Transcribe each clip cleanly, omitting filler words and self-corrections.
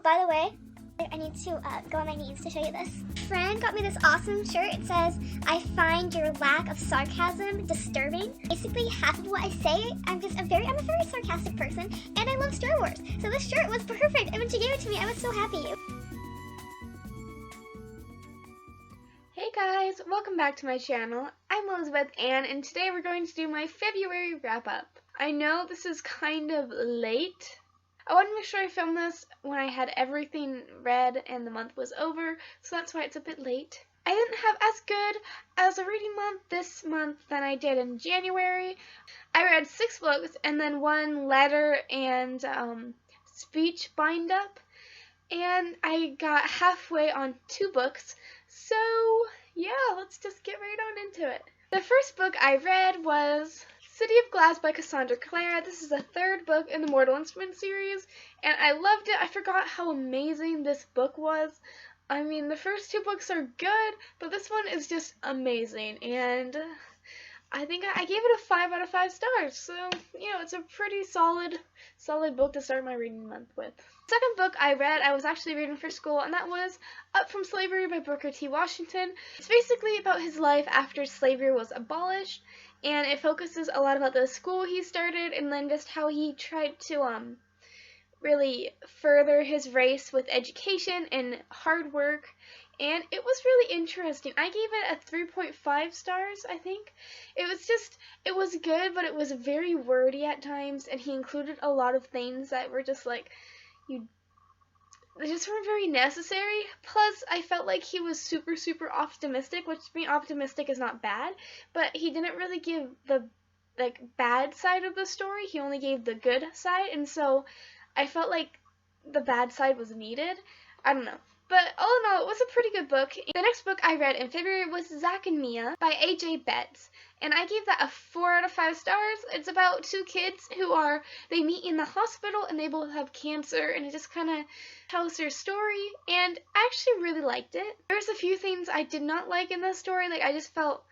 by the way, I need to go on my knees to show you this. Friend got me this awesome shirt. It says, "I find your lack of sarcasm disturbing." Basically, half of what I say, I'm a very sarcastic person, and I love Star Wars. So this shirt was perfect, and when she gave it to me, I was so happy. Hey guys, welcome back to my channel. I'm Elizabeth Ann, and today we're going to do my February wrap-up. I know this is kind of late. I wanted to make sure I filmed this when I had everything read and the month was over, so that's why it's a bit late. I didn't have as good as a reading month this month than I did in January. I read 6 books and then 1 letter and speech bind-up, and I got halfway on 2 books, so yeah, let's just get right on into it. The first book I read was City of Glass by Cassandra Clare. This is the 3rd book in the Mortal Instruments series, and I loved it. I forgot how amazing this book was. I mean, the first 2 books are good, but this one is just amazing, and I think I gave it a 5 out of 5 stars, so, you know, it's a pretty solid book to start my reading month with. The second book I read, I was actually reading for school, and that was Up From Slavery by Booker T. Washington. It's basically about his life after slavery was abolished, and it focuses a lot about the school he started, and then just how he tried to, really further his race with education and hard work, and it was really interesting. I gave it a 3.5 stars, I think. It was good, but it was very wordy at times, and he included a lot of things that were just like, they just weren't very necessary. Plus, I felt like he was super optimistic, which being optimistic is not bad, but he didn't really give the bad side of the story. He only gave the good side, and so I felt like the bad side was needed. I don't know. But all in all, it was a pretty good book. The next book I read in February was Zack and Mia by A.J. Betts, and I gave that a 4 out of 5 stars. It's about 2 kids they meet in the hospital and they both have cancer, and it just kind of tells their story, and I actually really liked it. There's a few things I did not like in the story. Like, I just felt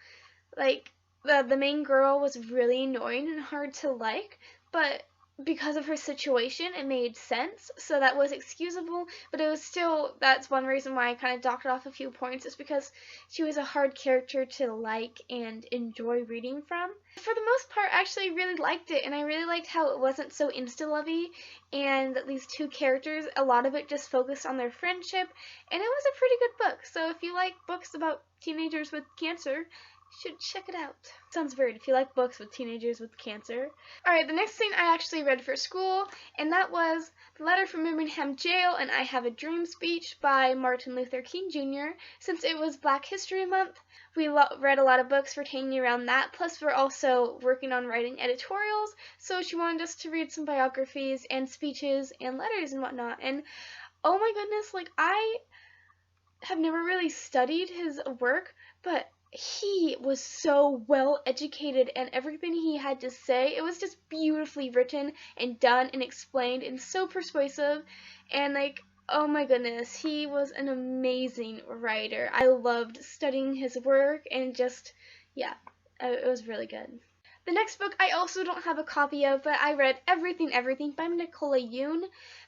like the main girl was really annoying and hard to like, but because of her situation, it made sense, so that was excusable, but it was still, that's one reason why I kind of docked off a few points, is because she was a hard character to like and enjoy reading from. For the most part, I actually really liked it, and I really liked how it wasn't so insta-lovey, and that these 2 characters, a lot of it just focused on their friendship, and it was a pretty good book. So if you like books about teenagers with cancer, should check it out. Sounds weird if you like books with teenagers with cancer. Alright, the next thing I actually read for school, and that was The Letter from Birmingham Jail and I Have a Dream speech by Martin Luther King Jr. Since it was Black History Month, we read a lot of books pertaining around that, plus we're also working on writing editorials, so she wanted us to read some biographies and speeches and letters and whatnot, and oh my goodness, like, I have never really studied his work, but he was so well educated, and everything he had to say, it was just beautifully written and done and explained and so persuasive, and like, oh my goodness, he was an amazing writer. I loved studying his work, and just, yeah, it was really good. The next book I also don't have a copy of, but I read Everything by Nicola Yoon.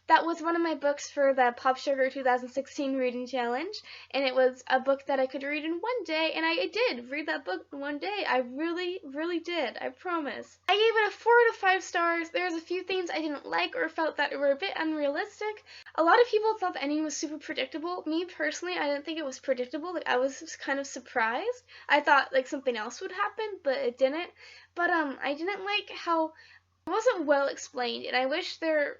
That was one of my books for the Pop Sugar 2016 Reading Challenge, and it was a book that I could read in one day, and I did read that book in one day. I really did, I promise. I gave it a 4 out of 5 stars. There's a few things I didn't like or felt that were a bit unrealistic. A lot of people thought the ending was super predictable. Me personally, I didn't think it was predictable. Like, I was kind of surprised. I thought like something else would happen, but it didn't. But I didn't like how it wasn't well explained, and I wish there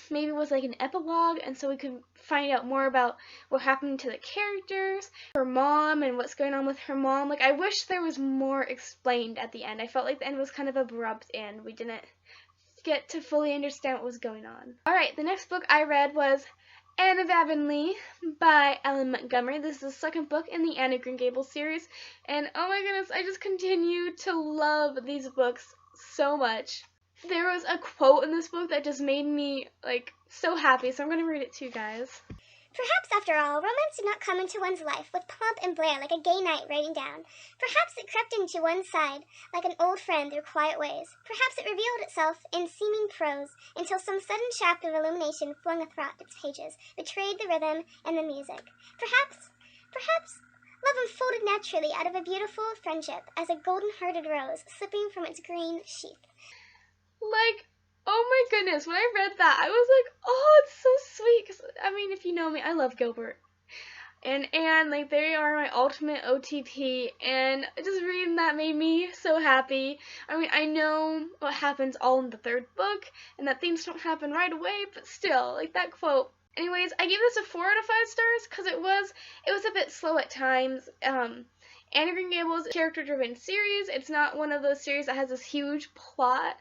maybe was like an epilogue, and so we could find out more about what happened to the characters, her mom, and what's going on with her mom. Like, I wish there was more explained at the end. I felt like the end was kind of abrupt, and we didn't get to fully understand what was going on. Alright, the next book I read was Anne of Avonlea by Ellen Montgomery. This is the 2nd book in the Anne of Green Gables series, and oh my goodness, I just continue to love these books so much. There was a quote in this book that just made me, like, so happy, so I'm going to read it to you guys. Perhaps, after all, romance did not come into one's life with pomp and blare like a gay knight riding down. Perhaps it crept into one's side like an old friend through quiet ways. Perhaps it revealed itself in seeming prose until some sudden shaft of illumination flung athwart its pages, betrayed the rhythm and the music. Perhaps love unfolded naturally out of a beautiful friendship as a golden-hearted rose slipping from its green sheath. Like, oh my goodness, when I read that, I was like, oh, it's so sweet. 'Cause, I mean, if you know me, I love Gilbert and Anne. Like, they are my ultimate OTP, and just reading that made me so happy. I mean, I know what happens all in the third book, and that things don't happen right away, but still, like, that quote. Anyways, I gave this a 4 out of 5 stars because it was a bit slow at times. Anne of Green Gables is a character-driven series. It's not one of those series that has this huge plot.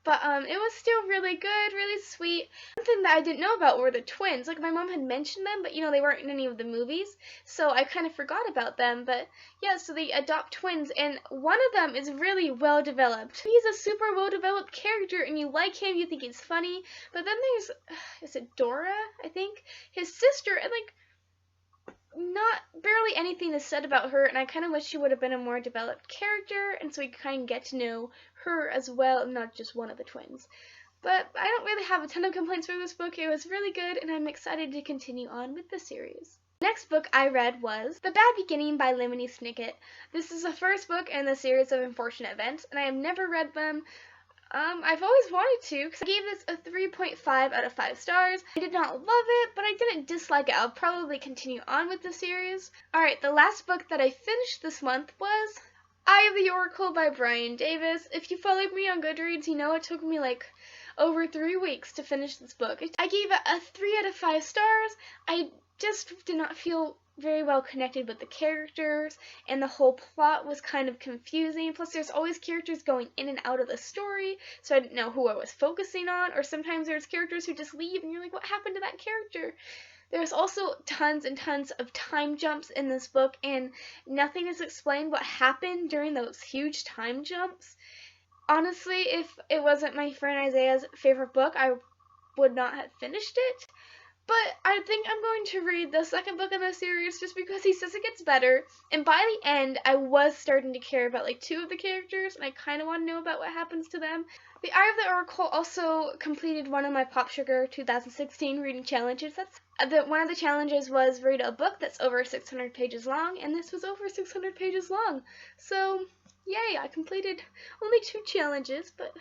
But it was still really good, really sweet. One thing that I didn't know about were the twins. Like, my mom had mentioned them, but, you know, they weren't in any of the movies, so I kind of forgot about them. But, yeah, so they adopt twins, and one of them is really well-developed. He's a super well-developed character, and you like him, you think he's funny. But then there's, is it Dora, I think? His sister, and, like, not barely anything is said about her, and I kind of wish she would have been a more developed character, and so we kind of get to know her as well, and not just one of the twins. But I don't really have a ton of complaints for this book. It was really good, and I'm excited to continue on with the series. Next book I read was The Bad Beginning by Lemony Snicket. This is the first book in the series of Unfortunate Events, and I have never read them. I've always wanted to, because I gave this a 3.5 out of 5 stars. I did not love it, but I didn't dislike it. I'll probably continue on with the series. Alright, the last book that I finished this month was Eye of the Oracle by Brian Davis. If you followed me on Goodreads, you know it took me like over 3 weeks to finish this book. I gave it a 3 out of 5 stars. I just did not feel very well connected with the characters, and the whole plot was kind of confusing. Plus, there's always characters going in and out of the story, so I didn't know who I was focusing on, or sometimes there's characters who just leave, and you're like, what happened to that character? There's also tons and tons of time jumps in this book, and nothing is explained what happened during those huge time jumps. Honestly, if it wasn't my friend Isaiah's favorite book, I would not have finished it. But I think I'm going to read the second book in the series just because he says it gets better. And by the end, I was starting to care about like 2 of the characters, and I kind of want to know about what happens to them. The Eye of the Oracle also completed one of my Pop Sugar 2016 reading challenges. One of the challenges was read a book that's over 600 pages long, and this was over 600 pages long. So, yay, I completed only 2 challenges, but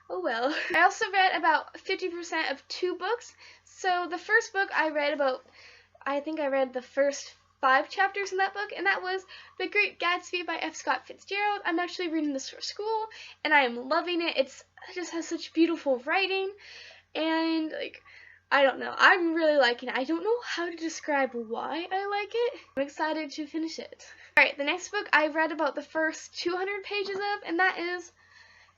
oh well. I also read about 50% of 2 books. So the first book I read I think I read the first 5 chapters in that book, and that was The Great Gatsby by F. Scott Fitzgerald. I'm actually reading this for school, and I am loving it. It just has such beautiful writing, and like, I don't know. I'm really liking it. I don't know how to describe why I like it. I'm excited to finish it. Alright, the next book I read about the first 200 pages of, and that is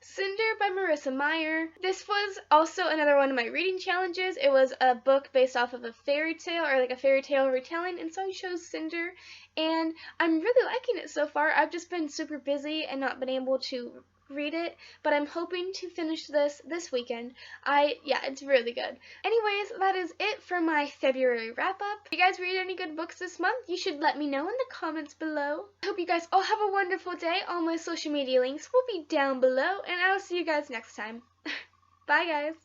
Cinder by Marissa Meyer. This was also another one of my reading challenges. It was a book based off of a fairy tale, or like a fairy tale retelling, and so I chose Cinder, and I'm really liking it so far. I've just been super busy and not been able to read it, but I'm hoping to finish this weekend. Yeah, it's really good. Anyways, that is it for my February wrap-up. If you guys read any good books this month, you should let me know in the comments below. I hope you guys all have a wonderful day. All my social media links will be down below, and I'll see you guys next time. Bye, guys.